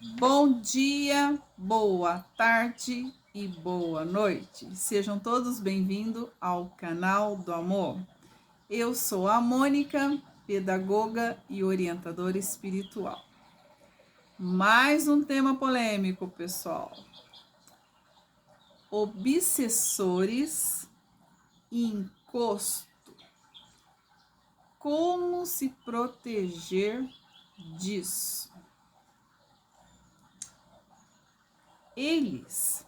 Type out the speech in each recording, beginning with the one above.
Bom dia, boa tarde e boa noite. Sejam todos bem-vindos ao canal do Amor. Eu sou a Mônica, pedagoga e orientadora espiritual. Mais um tema polêmico, pessoal. Obsessores e encosto. Como se proteger disso? Eles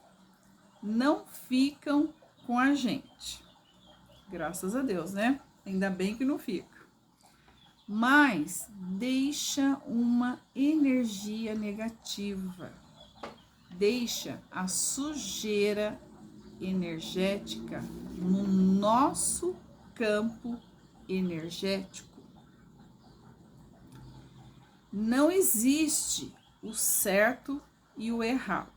não ficam com a gente. Graças a Deus, né? Ainda bem que não fica. Mas deixa uma energia negativa. Deixa a sujeira energética no nosso campo energético. Não existe o certo e o errado.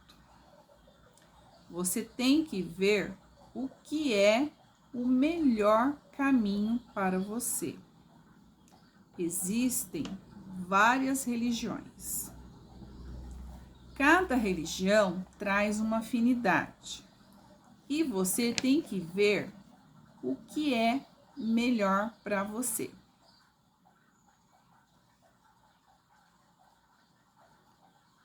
Você tem que ver o que é o melhor caminho para você. Existem várias religiões. Cada religião traz uma afinidade e você tem que ver o que é melhor para você.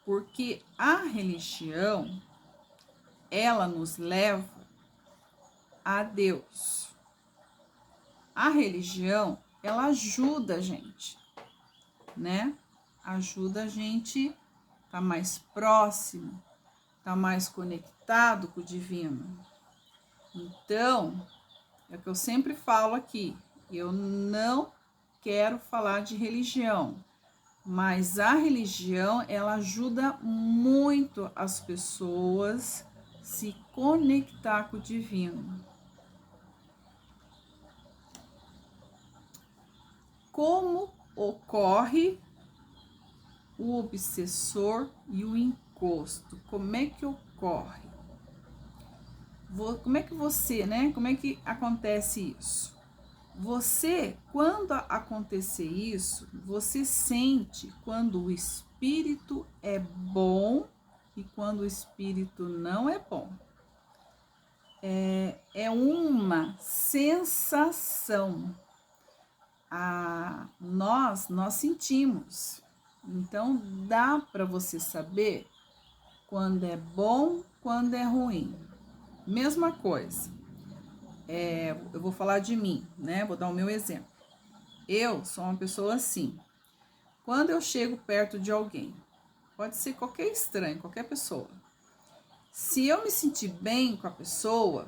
Porque a religião, ela nos leva a Deus. A religião, ela ajuda a gente, né? Ajuda a gente a estar mais próximo, estar mais conectado com o divino. Então, é o que eu sempre falo aqui, eu não quero falar de religião, mas a religião, ela ajuda muito as pessoas a se conectar com o divino. Como ocorre o obsessor e o encosto? Como é que ocorre? Como é que você, né? Como é que acontece isso? Você, quando acontecer isso, você sente quando o espírito é bom e quando o espírito não é bom. É uma sensação. Nós sentimos. Então, dá para você saber quando é bom, quando é ruim. Mesma coisa. Eu vou falar de mim, né? Vou dar o meu exemplo. Eu sou uma pessoa assim. Quando eu chego perto de alguém, pode ser qualquer estranho, qualquer pessoa. Se eu me sentir bem com a pessoa,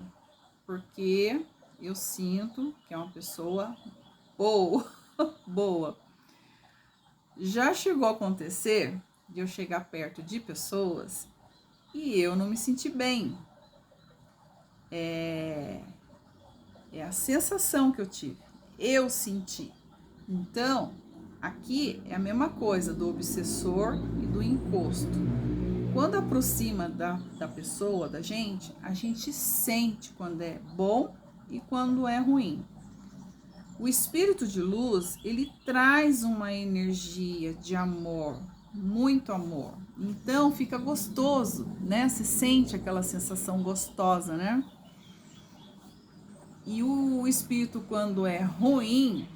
porque eu sinto que é uma pessoa boa, boa. Já chegou a acontecer de eu chegar perto de pessoas e eu não me sentir bem. É a sensação que eu tive. Eu senti. Então, aqui é a mesma coisa do obsessor e do encosto. Quando aproxima da pessoa, da gente, a gente sente quando é bom e quando é ruim. O espírito de luz, ele traz uma energia de amor, muito amor. Então fica gostoso, né? Você sente aquela sensação gostosa, né? E o espírito, quando é ruim,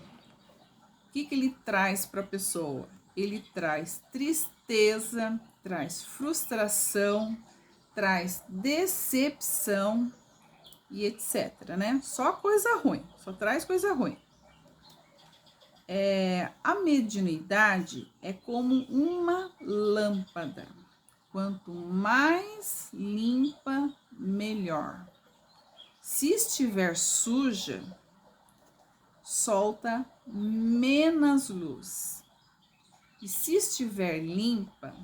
o que ele traz para a pessoa? Ele traz tristeza, traz frustração, traz decepção e etc, né? Só coisa ruim, só traz coisa ruim. A mediunidade é como uma lâmpada. Quanto mais limpa, melhor. Se estiver suja, solta menos luz. E se estiver limpa,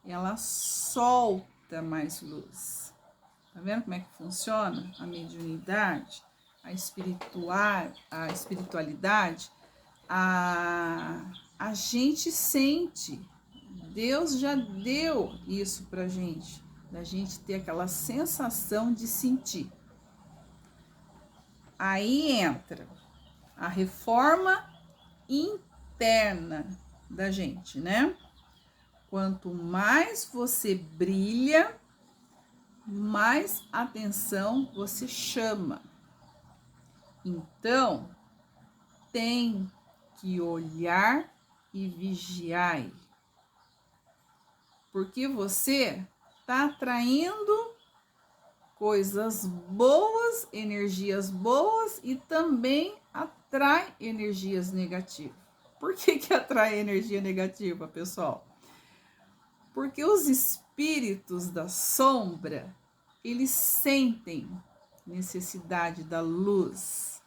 ela solta mais luz. Tá vendo como é que funciona a mediunidade, a espiritualidade? A gente sente. Deus já deu isso pra gente, da gente ter aquela sensação de sentir. Aí entra a reforma interna da gente, né? Quanto mais você brilha, mais atenção você chama. Então, tem que olhar e vigiar, porque você está atraindo coisas boas, energias boas, e também atrai energias negativas. Por que atrai energia negativa, pessoal? Porque os espíritos da sombra, eles sentem necessidade da luz.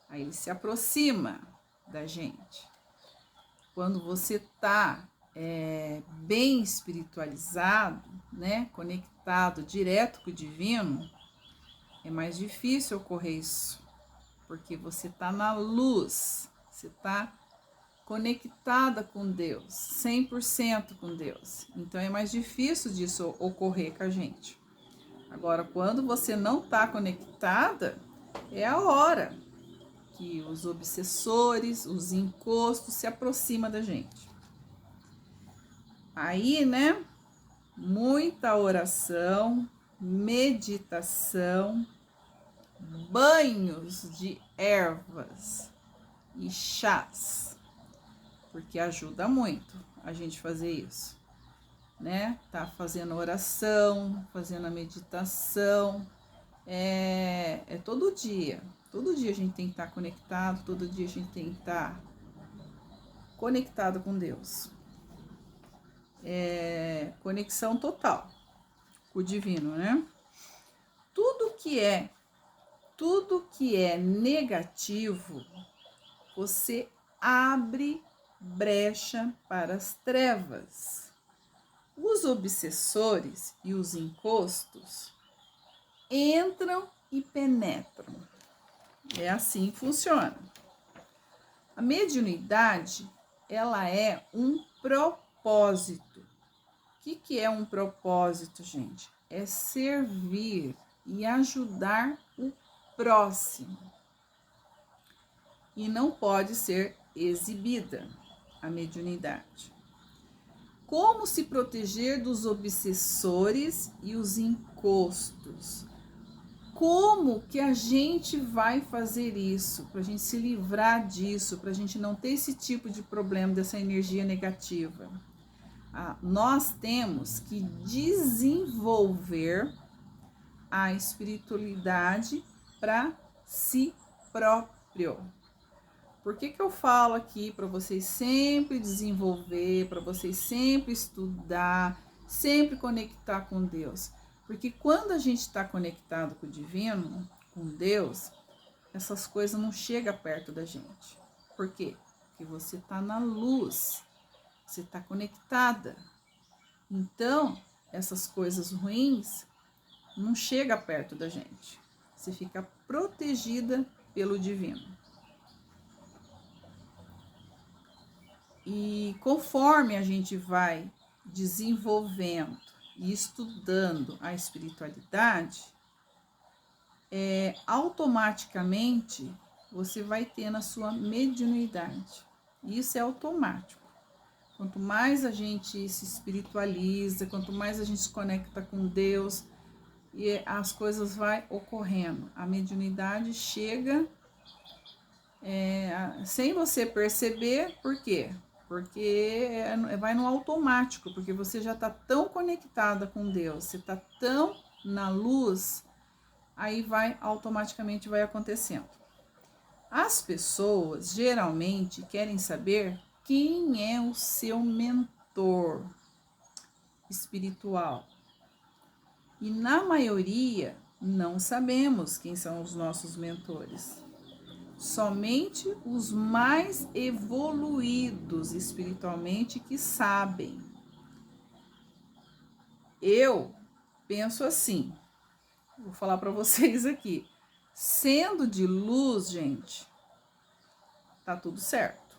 Aí ele se aproxima da gente. Quando você está bem espiritualizado, né, conectado direto com o divino, é mais difícil ocorrer isso, porque você está na luz, você está conectada com Deus, 100% com Deus. Então é mais difícil disso ocorrer com a gente. Agora, quando você não está conectada, é a hora que os obsessores, os encostos se aproximam da gente. Aí, né, muita oração, meditação, banhos de ervas e chás, porque ajuda muito a gente fazer isso, né? Tá fazendo oração, fazendo a meditação, é todo dia. Todo dia a gente tem que estar conectado, todo dia a gente tem que estar conectado com Deus. Conexão total com o divino, né? Tudo que é negativo, você abre brecha para as trevas. Os obsessores e os encostos entram e penetram. É assim que funciona. A mediunidade, ela é um propósito. O que é um propósito, gente? É servir e ajudar o próximo. E não pode ser exibida a mediunidade. Como se proteger dos obsessores e os encostos? Como que a gente vai fazer isso? Para a gente se livrar disso, para a gente não ter esse tipo de problema, dessa energia negativa. Nós temos que desenvolver a espiritualidade para si próprio. Por que eu falo aqui para vocês sempre desenvolver, para vocês sempre estudar, sempre conectar com Deus? Porque quando a gente está conectado com o divino, com Deus, essas coisas não chegam perto da gente. Por quê? Porque você está na luz, você está conectada. Então, essas coisas ruins não chegam perto da gente. Você fica protegida pelo divino. E conforme a gente vai desenvolvendo e estudando a espiritualidade, automaticamente você vai ter na sua mediunidade. Isso é automático. Quanto mais a gente se espiritualiza, quanto mais a gente se conecta com Deus, e as coisas vão ocorrendo. A mediunidade chega sem você perceber. Por quê? Porque vai no automático, porque você já está tão conectada com Deus, você está tão na luz, aí automaticamente vai acontecendo. As pessoas geralmente querem saber quem é o seu mentor espiritual. E na maioria não sabemos quem são os nossos mentores. Somente os mais evoluídos espiritualmente que sabem. Eu penso assim, vou falar para vocês aqui. Sendo de luz, gente, tá tudo certo.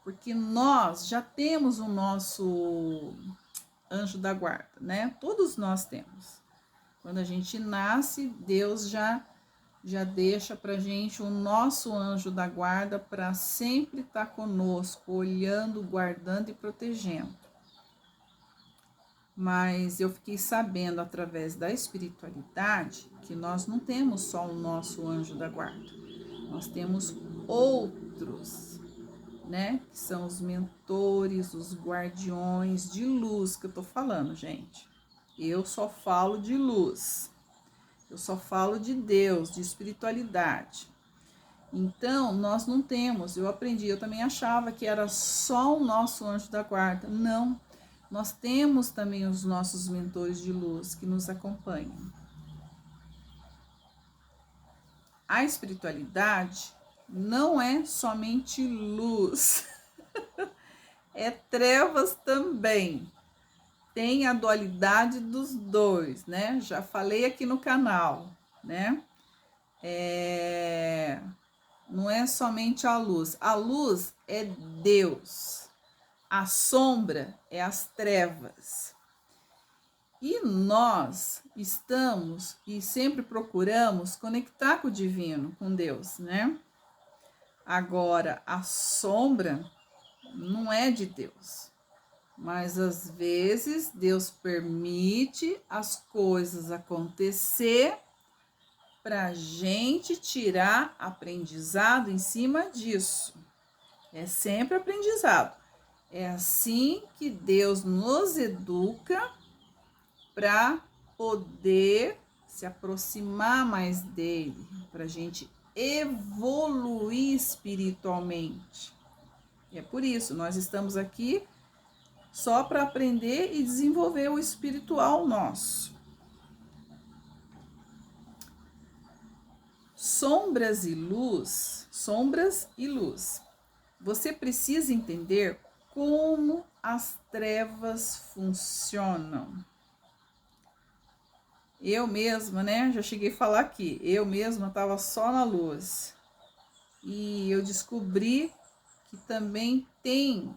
Porque nós já temos o nosso anjo da guarda, né? Todos nós temos. Quando a gente nasce, Deus já deixa pra gente o nosso anjo da guarda para sempre estar conosco, olhando, guardando e protegendo. mas eu fiquei sabendo através da espiritualidade que nós não temos só o nosso anjo da guarda, nós temos outros, né? Que são os mentores, os guardiões de luz que eu tô falando, gente. Eu só falo de luz, eu só falo de Deus, de espiritualidade. Então, nós não temos, eu aprendi, eu também achava que era só o nosso anjo da guarda. Não, nós temos também os nossos mentores de luz que nos acompanham. A espiritualidade não é somente luz, é trevas também. Tem a dualidade dos dois, né? Já falei aqui no canal, né? Não é somente a luz é Deus, a sombra é as trevas. E nós estamos e sempre procuramos conectar com o divino, com Deus, né? Agora, a sombra não é de Deus, mas às vezes Deus permite as coisas acontecer para a gente tirar aprendizado em cima disso. É sempre aprendizado. É assim que Deus nos educa para poder se aproximar mais dele, para a gente evoluir espiritualmente. E é por isso, nós estamos aqui só para aprender e desenvolver o espiritual nosso. Sombras e luz. Você precisa entender como as trevas funcionam. Eu mesma, né, já cheguei a falar aqui, eu mesma estava só na luz. E eu descobri que também tem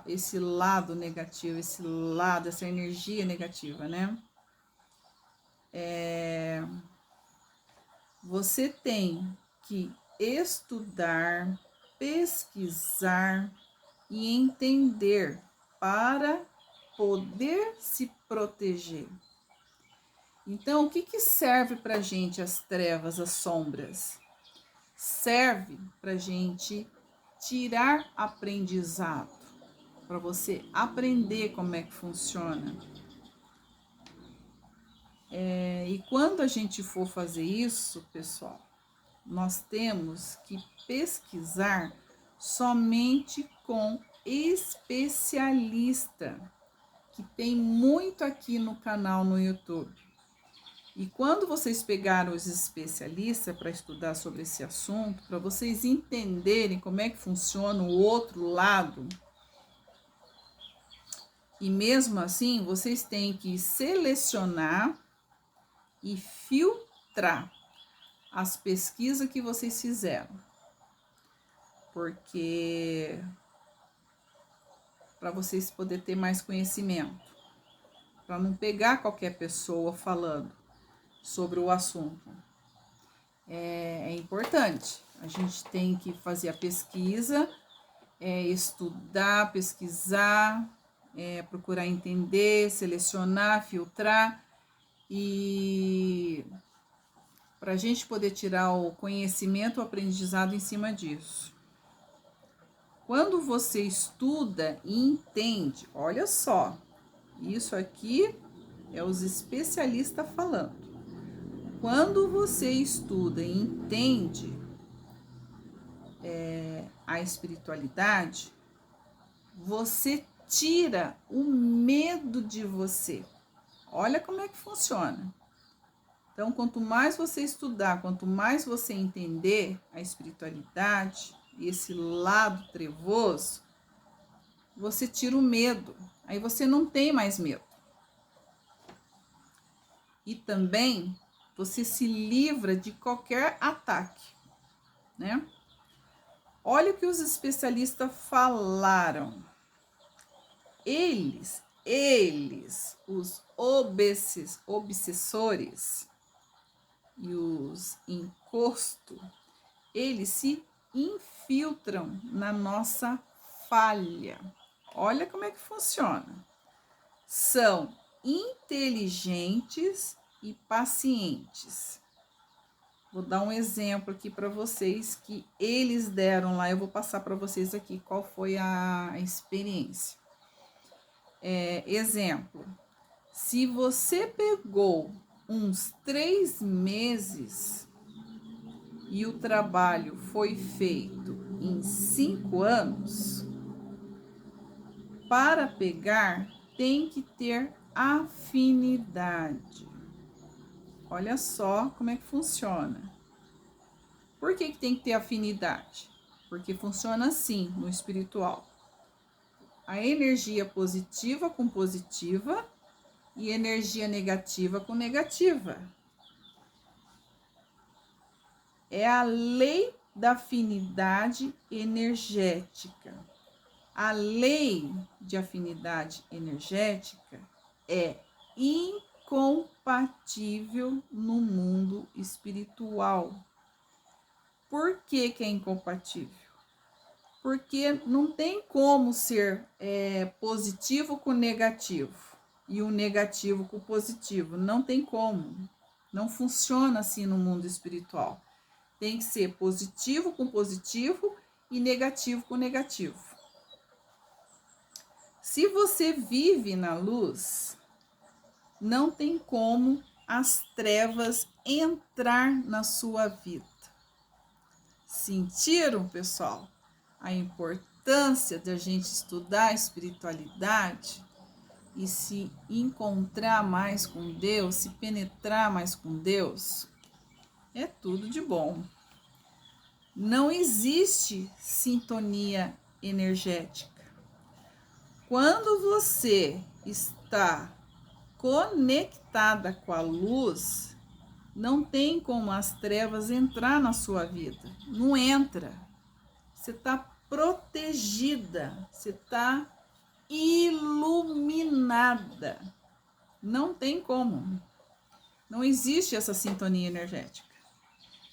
esse lado negativo, essa energia negativa, né? Você tem que estudar, pesquisar e entender para poder se proteger. Então, o que serve para a gente as trevas, as sombras? Serve para a gente tirar aprendizado, para você aprender como é que funciona. E quando a gente for fazer isso, pessoal, nós temos que pesquisar somente com especialista, que tem muito aqui no canal no YouTube. E quando vocês pegaram os especialistas para estudar sobre esse assunto, para vocês entenderem como é que funciona o outro lado, e mesmo assim, vocês têm que selecionar e filtrar as pesquisas que vocês fizeram. Porque para vocês poderem ter mais conhecimento, para não pegar qualquer pessoa falando sobre o assunto. É importante. A gente tem que fazer a pesquisa, estudar, pesquisar, procurar entender, selecionar, filtrar, e para a gente poder tirar o conhecimento, o aprendizado em cima disso. Quando você estuda e entende, olha só, isso aqui é os especialistas falando. Quando você estuda e entende a espiritualidade, você tira o medo de você. Olha como é que funciona. Então, quanto mais você estudar, quanto mais você entender a espiritualidade, esse lado trevoso, você tira o medo. Aí você não tem mais medo. E também você se livra de qualquer ataque, né? Olha o que os especialistas falaram. Eles, os obsessores e os encostos, eles se infiltram na nossa falha. Olha como é que funciona. são inteligentes e pacientes. Vou dar um exemplo aqui para vocês que eles deram lá. Eu vou passar para vocês aqui qual foi a experiência. Exemplo, se você pegou uns 3 meses e o trabalho foi feito em 5 anos, para pegar tem que ter afinidade. Olha só como é que funciona. Por que tem que ter afinidade? Porque funciona assim no espiritual. A energia positiva com positiva e energia negativa com negativa. É a lei da afinidade energética. A lei de afinidade energética é incompatível no mundo espiritual. Por que é incompatível? Porque não tem como ser positivo com negativo e o negativo com positivo. Não tem como. Não funciona assim no mundo espiritual. Tem que ser positivo com positivo e negativo com negativo. Se você vive na luz, não tem como as trevas entrar na sua vida. Sentiram, pessoal, a importância da gente estudar a espiritualidade e se encontrar mais com Deus, se penetrar mais com Deus? É tudo de bom. Não existe sintonia energética. Quando você está conectada com a luz, não tem como as trevas entrar na sua vida. Não entra. Você está protegida. Você está iluminada. Não tem como. Não existe essa sintonia energética.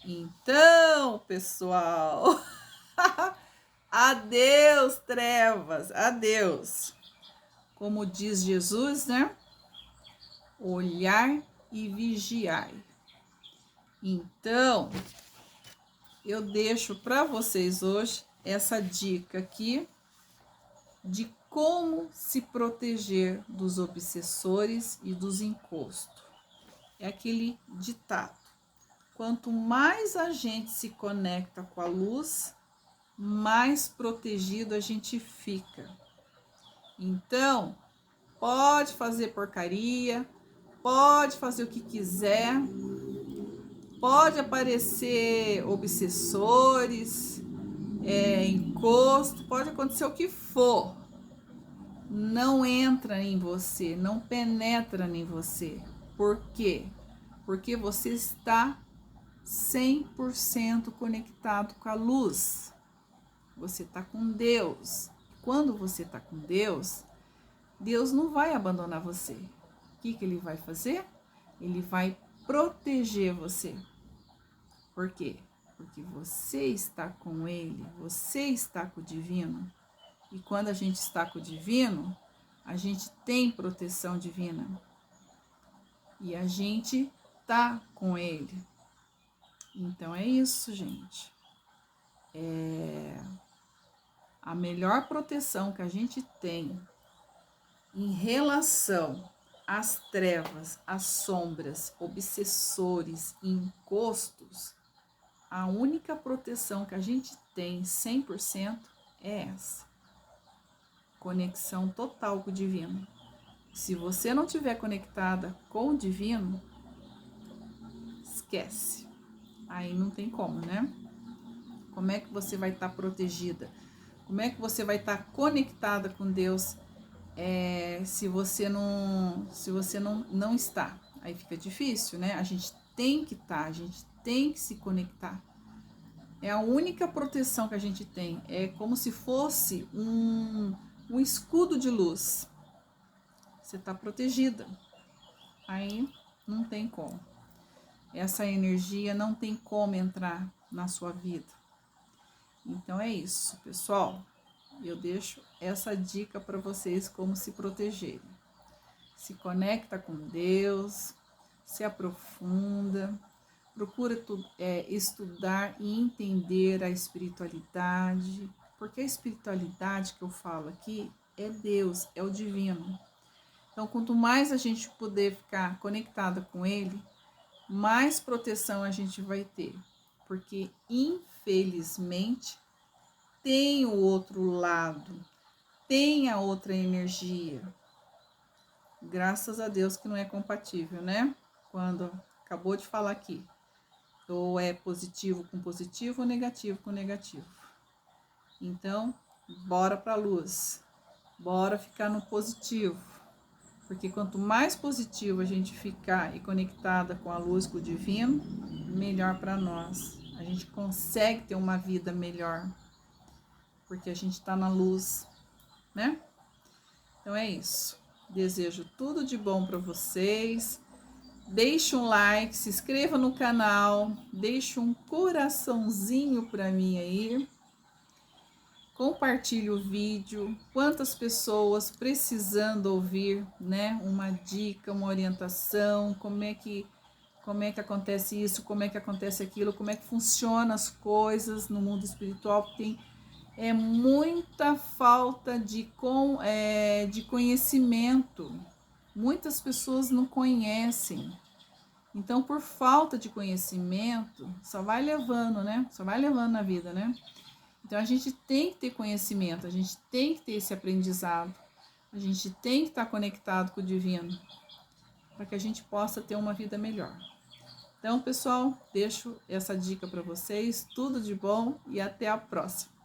Então, pessoal, adeus, trevas, adeus. Como diz Jesus, né? Olhar e vigiar. Então, eu deixo para vocês hoje essa dica aqui de como se proteger dos obsessores e dos encostos. É aquele ditado: quanto mais a gente se conecta com a luz, mais protegido a gente fica. Então, pode fazer porcaria, pode fazer o que quiser, pode aparecer obsessores, encosto, pode acontecer o que for. Não entra em você, não penetra em você. Por quê? Porque você está 100% conectado com a luz. Você está com Deus. Quando você está com Deus, Deus não vai abandonar você. O que ele vai fazer? Ele vai proteger você. Por quê? Porque você está com ele, você está com o divino. E quando a gente está com o divino, a gente tem proteção divina. E a gente tá com ele. Então é isso, gente. A melhor proteção que a gente tem em relação às trevas, às sombras, obsessores e encostos, a única proteção que a gente tem 100% é essa. Conexão total com o divino. Se você não estiver conectada com o divino, esquece. Aí não tem como, né? Como é que você vai estar protegida? Como é que você vai estar conectada com Deus se você não está? Aí fica difícil, né? A gente tem que estar, a gente tem que se conectar. É a única proteção que a gente tem. É como se fosse um escudo de luz. Você está protegida. Aí não tem como. Essa energia não tem como entrar na sua vida. Então é isso, pessoal. Eu deixo essa dica para vocês como se protegerem. se conecta com Deus, se aprofunda, procura estudar e entender a espiritualidade, porque a espiritualidade que eu falo aqui é Deus, é o divino. Então, quanto mais a gente puder ficar conectada com Ele, mais proteção a gente vai ter, porque infelizmente tem o outro lado, tem a outra energia. Graças a Deus que não é compatível, né? Quando acabou de falar aqui, ou é positivo com positivo ou negativo com negativo. Então, bora para a luz, bora ficar no positivo, porque quanto mais positivo a gente ficar e conectada com a luz, com o divino, melhor para nós. A gente consegue ter uma vida melhor, porque a gente está na luz, né? Então é isso. Desejo tudo de bom para vocês. Deixe um like, se inscreva no canal, deixe um coraçãozinho para mim aí. Compartilhe o vídeo. Quantas pessoas precisando ouvir, né, uma dica, uma orientação, como é que acontece isso, como é que acontece aquilo, como é que funcionam as coisas no mundo espiritual. Tem muita falta de conhecimento. Muitas pessoas não conhecem. Então, por falta de conhecimento, só vai levando, né? Só vai levando na vida, né? Então, a gente tem que ter conhecimento, a gente tem que ter esse aprendizado, a gente tem que estar conectado com o divino, para que a gente possa ter uma vida melhor. Então, pessoal, deixo essa dica para vocês. Tudo de bom e até a próxima.